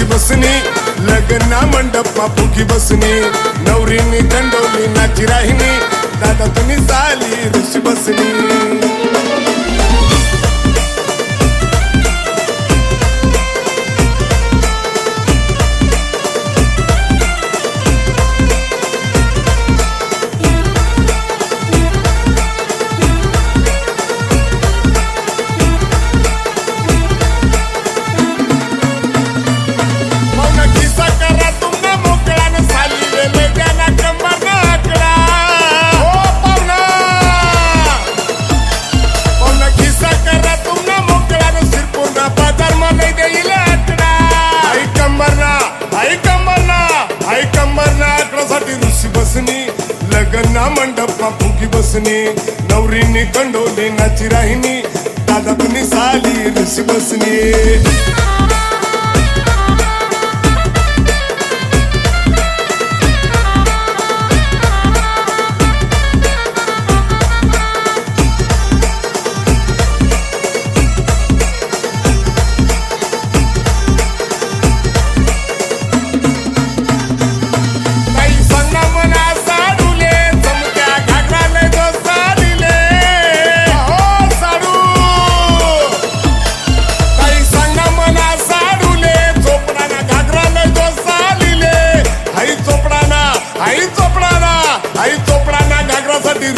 ऋषी बसनी लग्न मंडपमा फुगी बसनी नवरीनी कंडोली नाची राहिनी दादा तुम्ही साली ऋषी बसनी लग्न मंडपमा फुगी बसनी नवरीनी कंडोली नाची राहिनी दादा तुम्ही साली ऋषी बसनी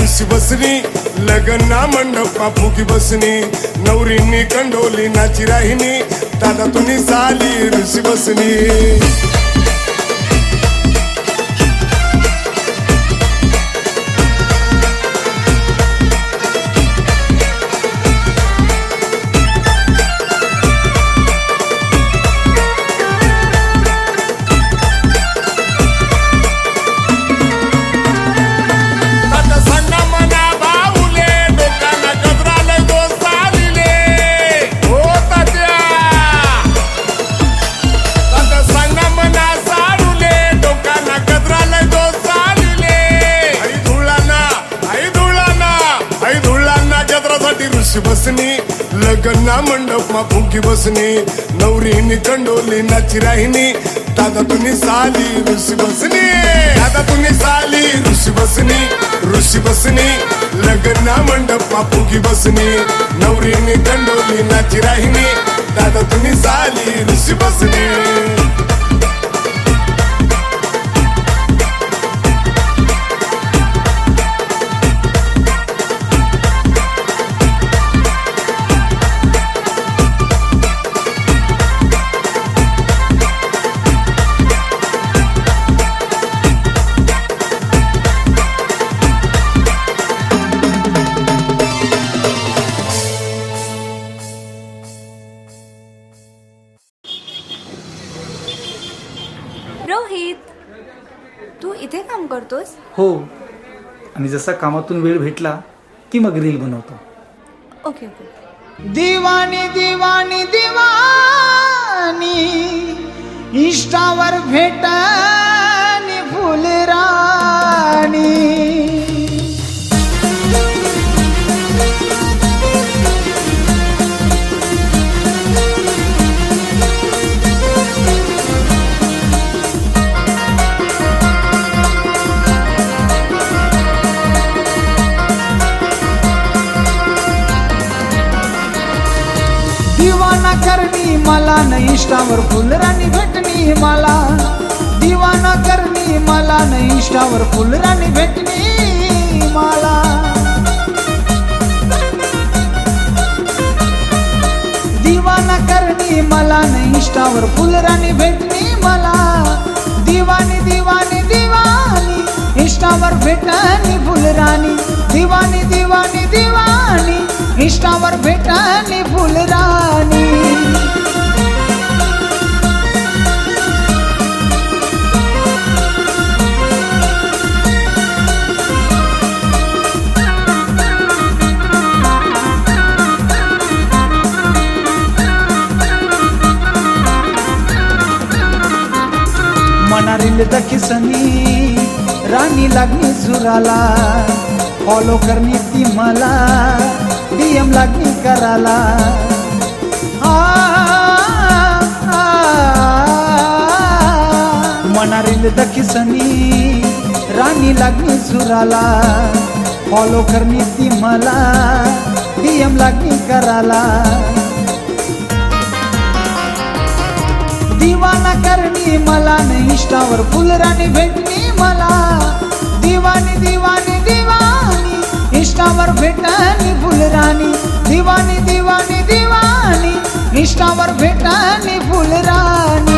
ऋषी बसनी लग्न मंडपमा फुगी बसनी नवरीनी कंडोली नाची राहिनी दादा तुम्ही साली ऋषी बसनी ऋषी बसनी लग्न मंडपमा फुगी बसनी नवरीनी कंडोली नाची राहिनी दादा तुम्ही साली ऋषी बसनी दादा तुम्ही साली ऋषी बसनी ऋषी बसनी लग्न मंडपमा फुगी बसनी नवरीनी कंडोली नाची राहिनी दादा तुम्ही साली ऋषी बसनी रोहित, तू इथे काम करतोस? हो, आणि जसा कामातून वेळ भेटला की मग रील बनवतो. Okay okay. दीवानी दीवानी दीवानी इष्टावर भेटनी फुलराणी दीवाना करनी मला न इष्टावर फुलराणी भेटनी मला दीवाना करनी मला न इष्टावर फुलराणी भेटनी मला दीवाना करनी मला न इष्टावर फुलराणी भेटनी मला दीवानी दीवानी दीवानी इष्टावर भेटनी फुलराणी दीवानी दीवानी दीवानी इष्टावर भेटनी फुलराणी मनारील दखिसनी राणी लागणी झुराला फॉलो करणी ती मला डीएम लागणी कराला दखिसनी राणी लागली सुराला फॉलो करणी ती मला DM लागली कराला दिवाना करणी मला न इंस्टावर फुलराणी भेटणी मला दिवानी दिवानी दिवानी इंस्टावर भेटणी फुलराणी दिवानी दिवानी दिवानी इंस्टावर भेटणी फुलराणी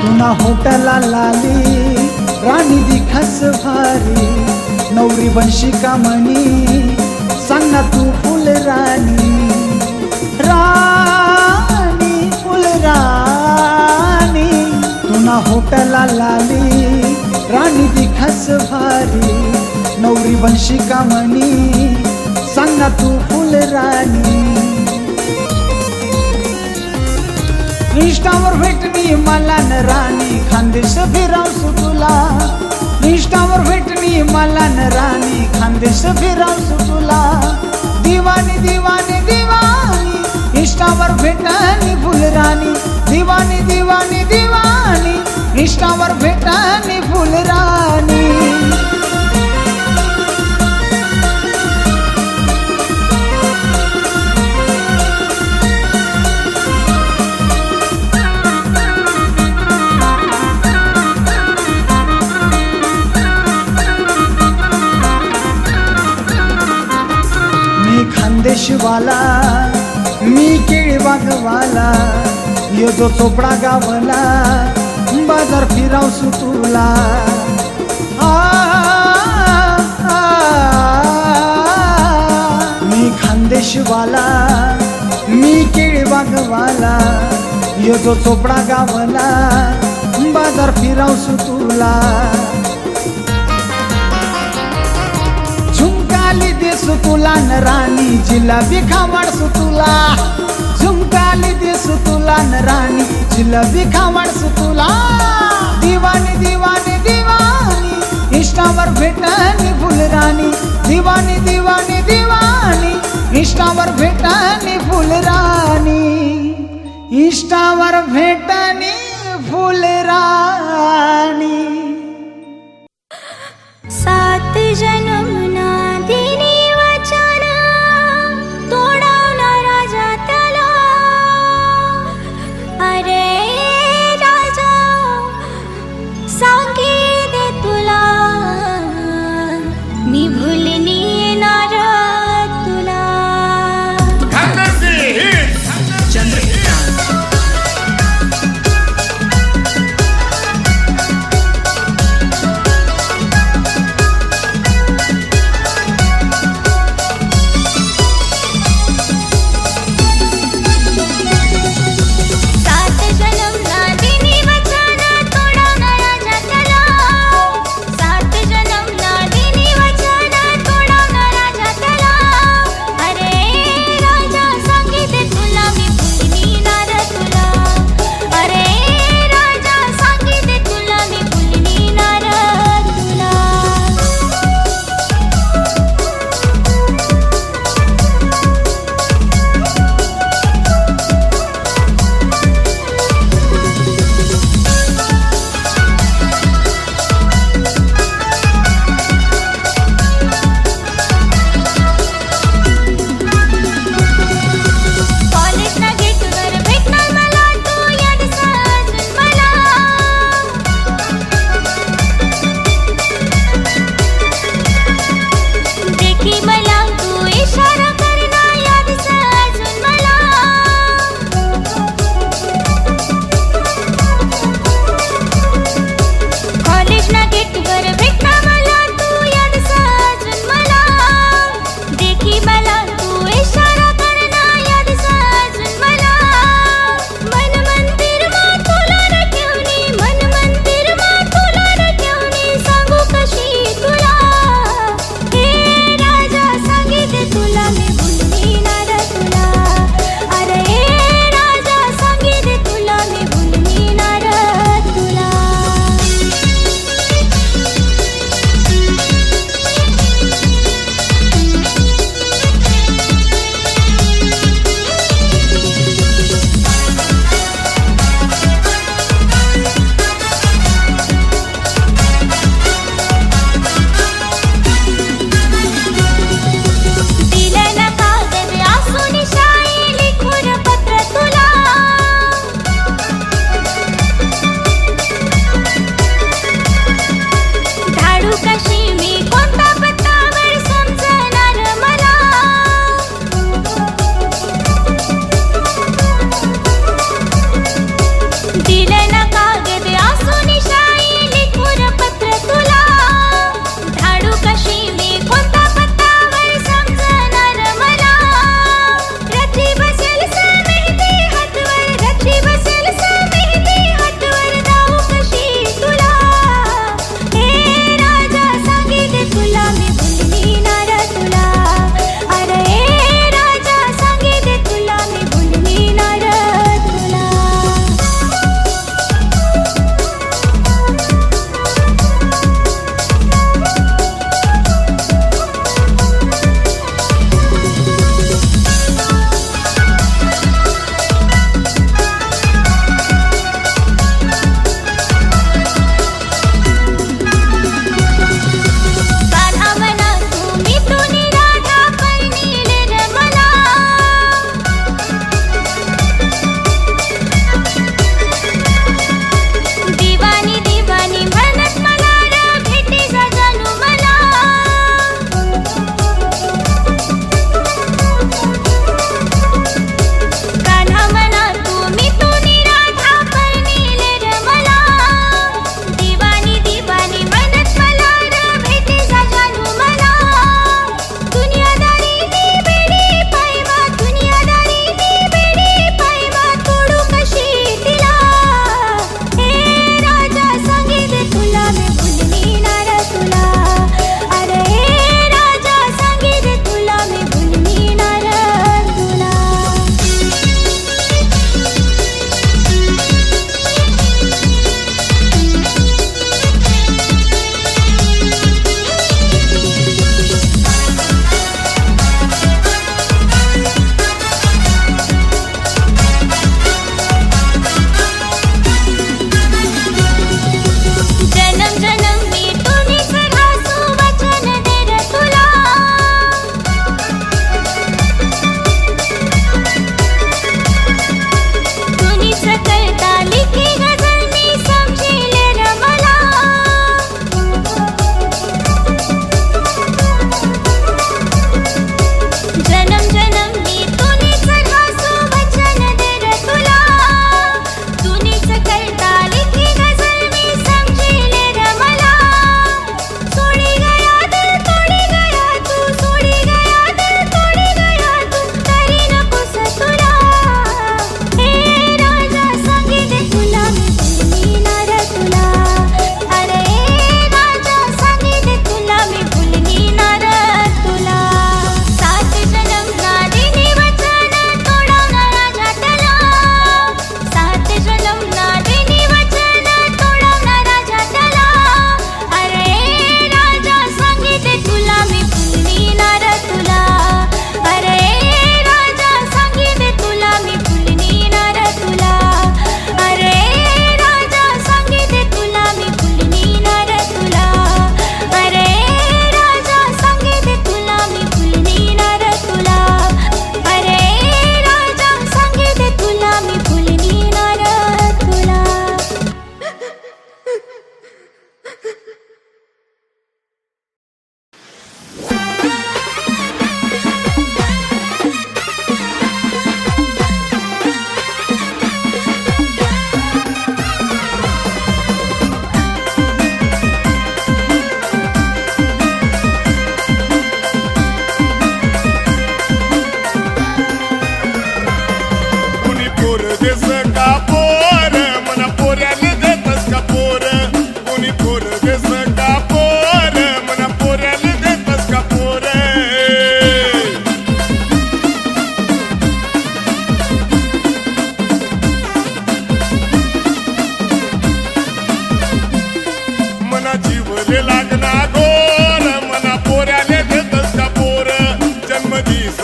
पुन्हा होटला लाली राणी दिखास भारी नवरी वंशिका म्हणी सांग ना तू फुल राणी राणी फुल राणी पुन्हा होटला लाली राणी दिखास भारी नवरी वंशिका म्हणी सांग ना तू फुल राणी इंस्टावर भेटणी मला न राणी खानदेश फिरावसू तुला इंस्टावर भेटणी मला न राणी खानदेश फिरावसू तुला दिवानी दिवानी दिवानी इंस्टावर भेटणी फुलराणी दिवानी दिवानी दिवानी इंस्टावर भेटणी फुलराणी खानदेशवाला मी केळीबागवाला यो जो चोपडा गावला बाजार फिरावसू तुला मी खानदेशवाला मी केळीबागवाला यो जो चोपडा गावला बाजार फिरावसू तुला झुमकाली देसू तुला न राणी जिलाबी खावाडसू तुला झुमकाली देसू तुला न राणी जिलाबी खावाडसू तुला दिवानी दिवानी दिवानी इंस्टावर भेटणी फुलराणी दिवानी दिवानी दिवानी इंस्टावर भेटणी फुलराणी इंस्टावर भेटणी फुलराणी 7 जन्मना दिनी वचन तोडवला राजा त्याला अरे राजा सांगी दे तुला मी भुलनी येणार तुला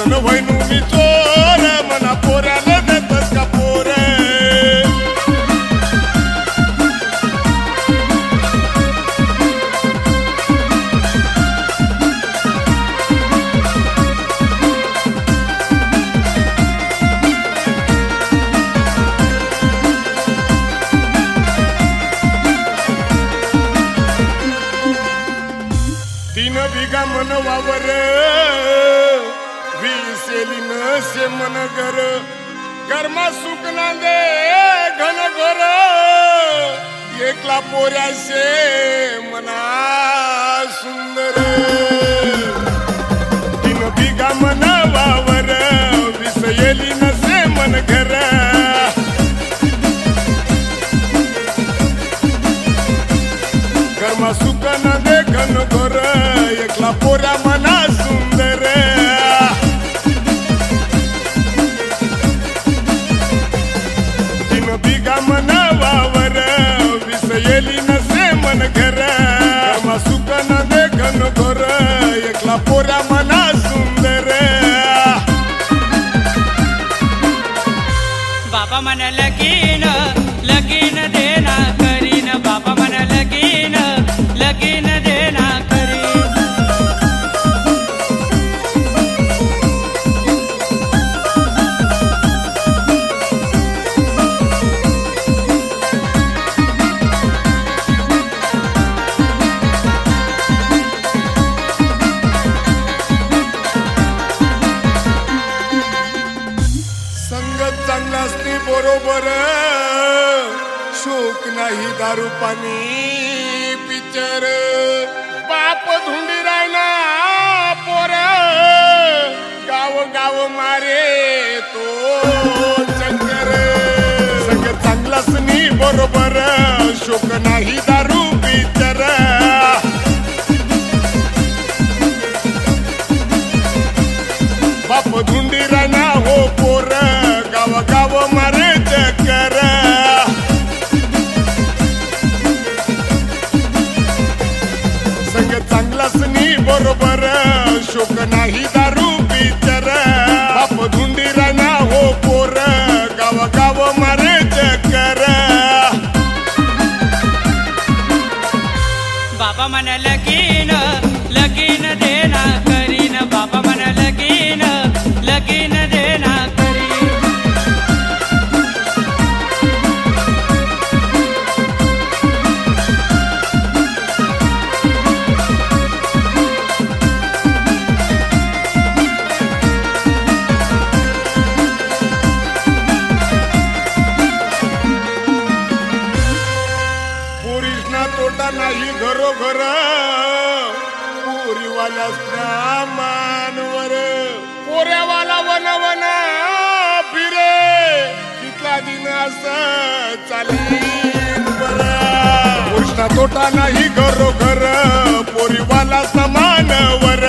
सन वैनू मी चोर मना पोऱ्याला देतस का पोर तीन बिघा मन वावर विसेली नसे मन घर कर्मा सुख ना दे घन घर एकला पोऱ्याशे मना सुंदर तीन बिघा मन वावर विसेली नसे मन घर कर्मा सुख ना दे घन घर एकला पोऱ्या मना सुंदर तीन बिघा मन वावर विसयली नसे मन घर कर्मा सुख ना दे घन घर एकला पोऱ्या मना सुंदर बाबा मन लगीन लगीन देना करीन बाबा मन लगीन लगीन देना करीन संगत चांगला असते बरोबर शोक नाही दारू पाणी पिक्चर बाप धुंडी रायना पोर गाव गाव मारे तो चक्कर संगत चांगलाच नाही बरोबर शोक नाही दारू पिक्चर बाप धुंडी रायना हो पोर गाव गाव मारे चक्कर संग चांगलाच नाही बरोबर शोक नाही दारू पिक्चर बाप धुंडी रायना हो पोर गाव गाव मारे चक्कर बाबा मन लगीन लगीन देना करीन बाबा मन लगीन लगीन देना करीन पोरीसना तोटा नाही घरोघर पोरीवाल्यासना मानवर पोऱ्यावाला वन वन फिरे तिथला दिन असं चालीन बरं पोरीसना तोटा नाही घरोघर पोरीवाला समानवर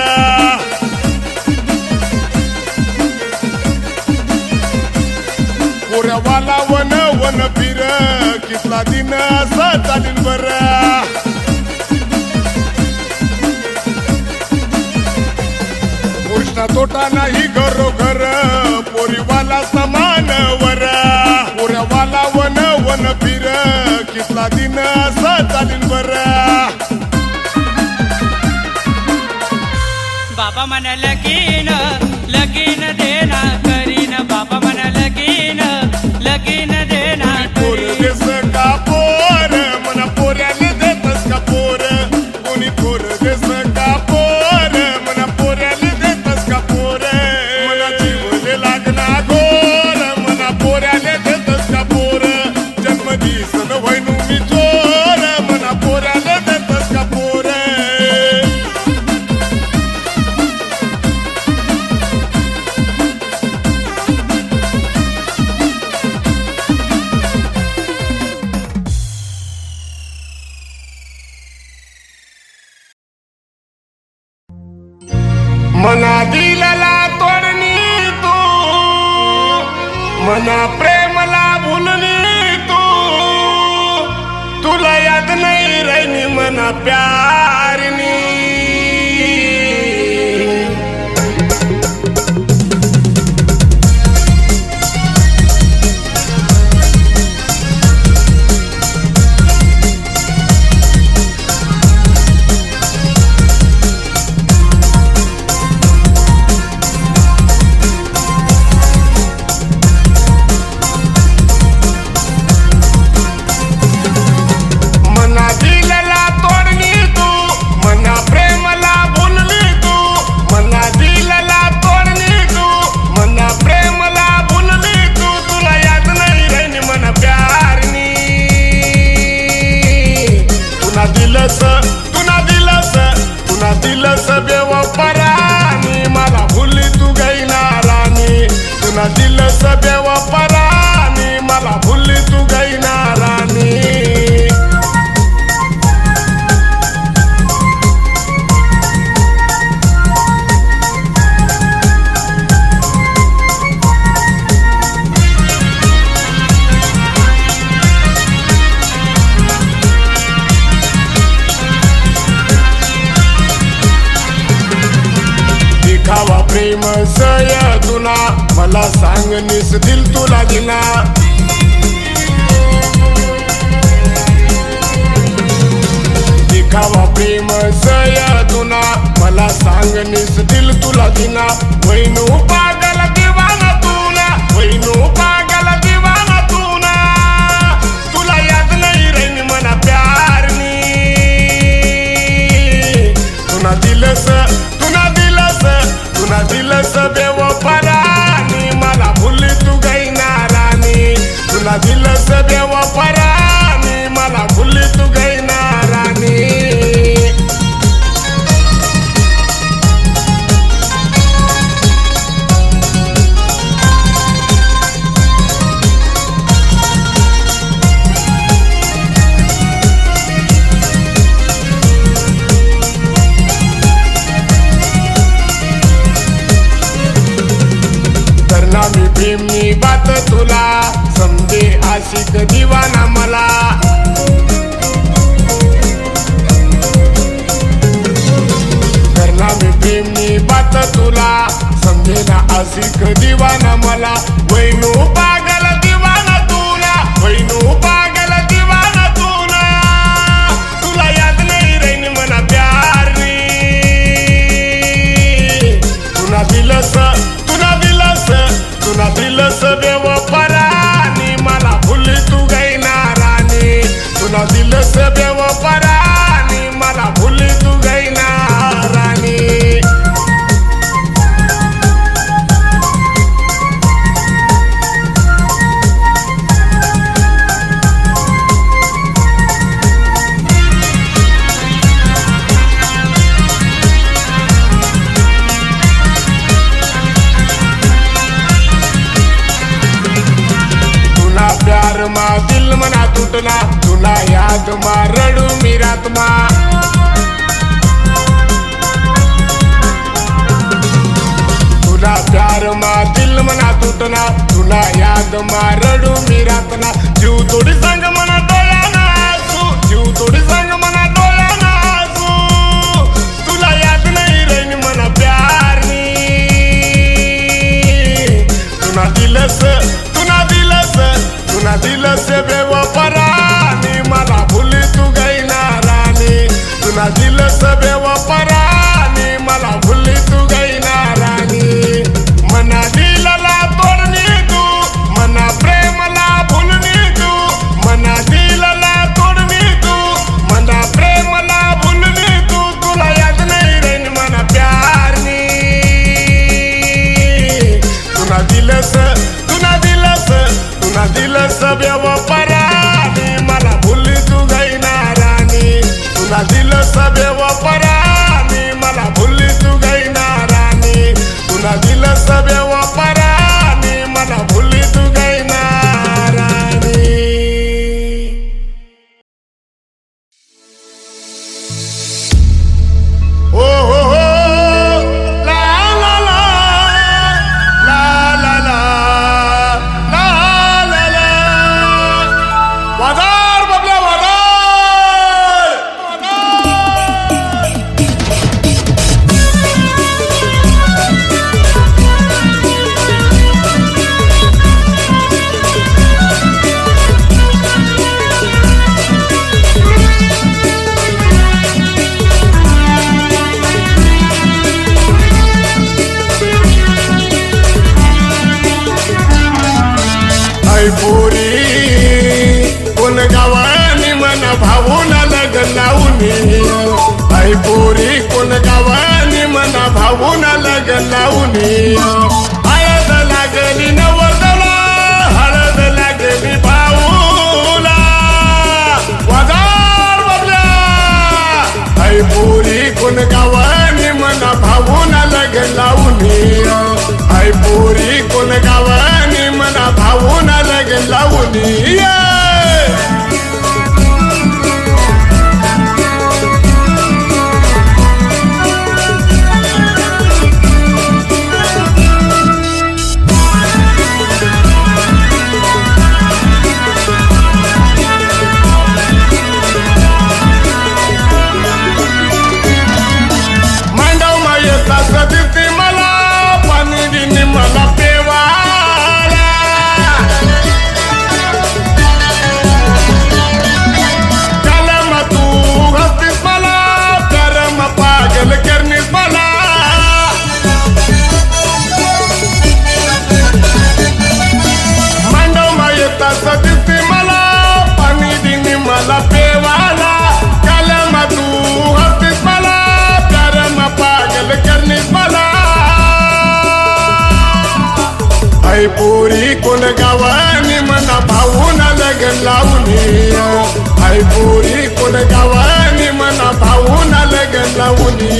पोऱ्यावाला वन वन फिर कितला दिन असं चालीन बर पोरीसना तोटा नाही घरोघर पोरीवाला समानवर पोऱ्यावाला वन वन फिर कितला दिन असं चालीन बर बाबा मन लगीन लगीन देना करीन बाबा मन लगीन लगीन देना पोर करीन देस का पोर मना पोऱ्याला देतस का पोर कोणी पोर देस का पोर मना पोऱ्याला देतस का पोर मना जीवले लागना गोर मना पोऱ्याला देतस का पोर जन्मदिवस न वैनू मी चोर मना पोऱ्याला देतस का पोर मना दिलला तोडणी तू मना प्रेमला भुलली तू तुला याद नाही राहिनी मना प्यारनी मला सांग निस दिल तुला दिना दिखावा प्रेम सय तुना मला सांग निस दिल तुला दिना वैनू पागल दिवाना तुना वैनू पागल दिवाना तुना तुला याद नाही रही मना प्यारनी तुना दिलस बेवफरानी मला भूल तू गई नारानी तुला दिलस बेवफरानी मला भूल तू गई नारानी मी प्रेमनी बात तुला समजे आशिक दिवाना मला करना मी प्रेमनी बात तुला समजे ना आशिक दिवाना मला वैनू पागल दिवाना तुला वैनू पागल दिवाना तुला तुला याद नाही रही मना प्यारनी तुला दिलस तुला दिलस बेवफरानी मला भूल तू गई नारानी तुला दिलस बेवफरानी मला भूल तू गई नारानी प्यार मा दिल मना टूटना तुला याद मा रडू मी रात मा तुला प्यार मा दिल मना टूटना तुला याद मा रडू मी रात ना जीव थोडी संग मना डोळ्याना आसू जीव थोडी संग मना डोळ्याना आसू तुला याद नाही रही मना प्यारनी तुला दिलस तुला दिलस बेवफरानी मला भूल तू गई नारानी तुला दिलस बेवफरानी मला भूल तू गई नारानी मना दिलला तोडनी तू मना प्रेमला भूलनी तू मना दिलला तोडनी तू मना प्रेमला भूलनी तू तुला याद नाही रही मना प्यारनी तुला दिलस बेवफरानी मला भूल तू गई नारानी तुला दिलस बेवफरानी मला भूल तू गई नारानी तुला दिलस बेवफरानी मला भूल तू गई नारानी ओ हो हो ला ला ला ला ला ला वादार बबल्या वादार पोरी कोण गावानी मन भाऊन लग्न लावणी आई पोरी कोण गावानी मन भाऊन लग्न लावणी हळद लागली नवरदेवाला हळद लागली भाऊला वादार बबल्या आई पोरी कोण गावानी मन भाऊन लग्न लावणी आई पोरी कोण गावानी मन भाऊन लग्न लावणी मांडव मायेचा सदिती मला पाणी दिनी मला पे आई पोरी कोण गावानी मना भाऊन लगन लावणी आई पोरी कोण गावानी मना भाऊन लगन लावणी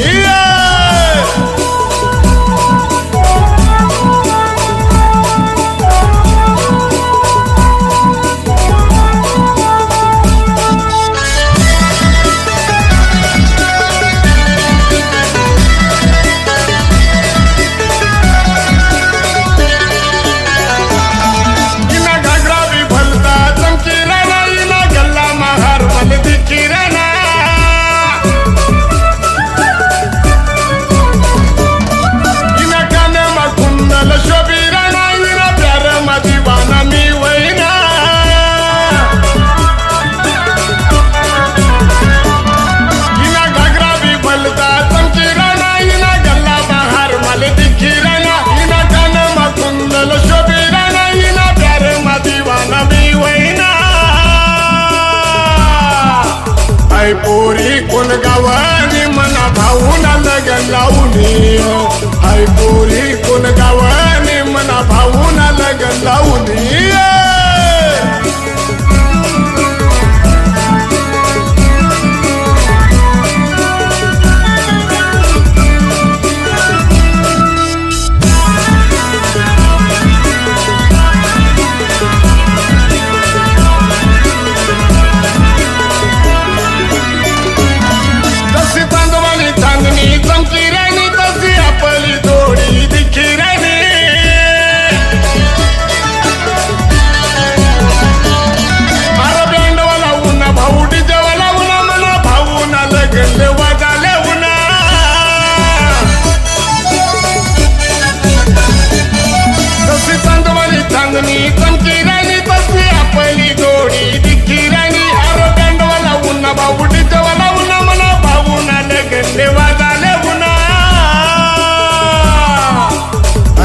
आई पोरी कोण गावानी मना भाऊन लगन लावणी आई पोरी कोण गावानी मना भाऊन लगन लावणी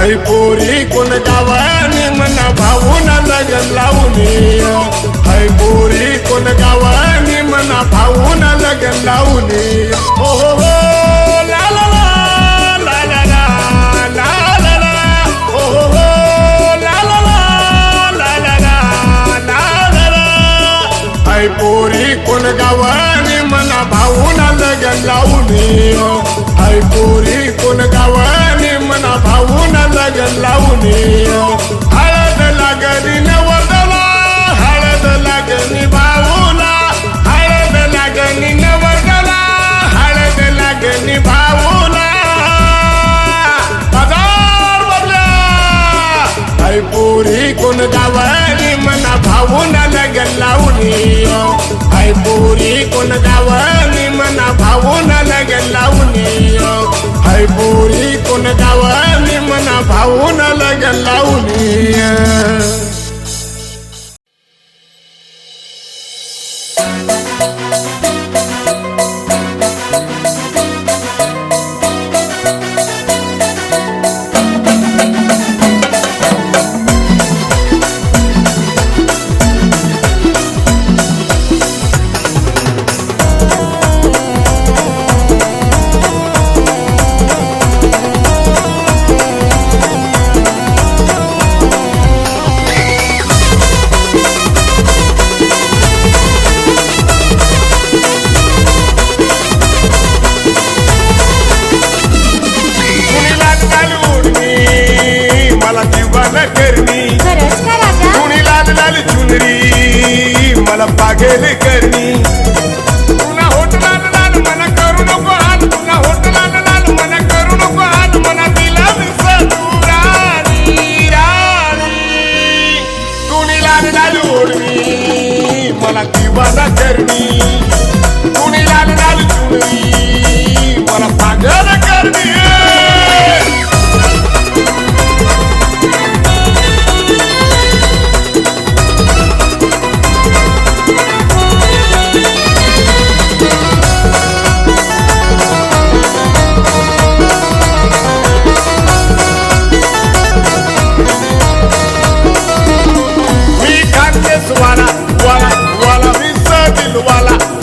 आई पोरी कोण गावानी मना भाऊन लगन लावणी आई पोरी कोण गावानी मना भाऊन लगन लावणी हो हो हो ला ला ला ला ला ला ला ला हो हो हो ला ला ला ला ला ला ला आई पोरी कोण गावानी मना भाऊन लगन लावणी आई पोरी कोण गावानी मना भाऊन लगन लावणी हळद लागणी नवरदेवाला हळद लागणी भाऊला हळद लागणी नवरदेवाला हळद लागणी भाऊला हजार बबल्या आई पोरी कोण गावानी मना भाऊन लगन लावणी आई पोरी कोण गावानी मना भाऊन लगन लावणी आई पोरी कोण गावानी मना भाऊन लगन लावणी मला पागल करणी तुला होट लाल लाल मना करू नको हाल तुला होट लाल लाल मना करू नको हाल मना दिला विसरू राणी राणी तुनी लाल लाल ओढणी मला दिवाना करणी तुनी लाल लाल चुनरी मला पागल करणी वाला वाला वाला विसा दिल वाला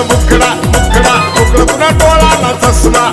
मुखडा मुखडा मुखडा तुला डोळाला चष्मा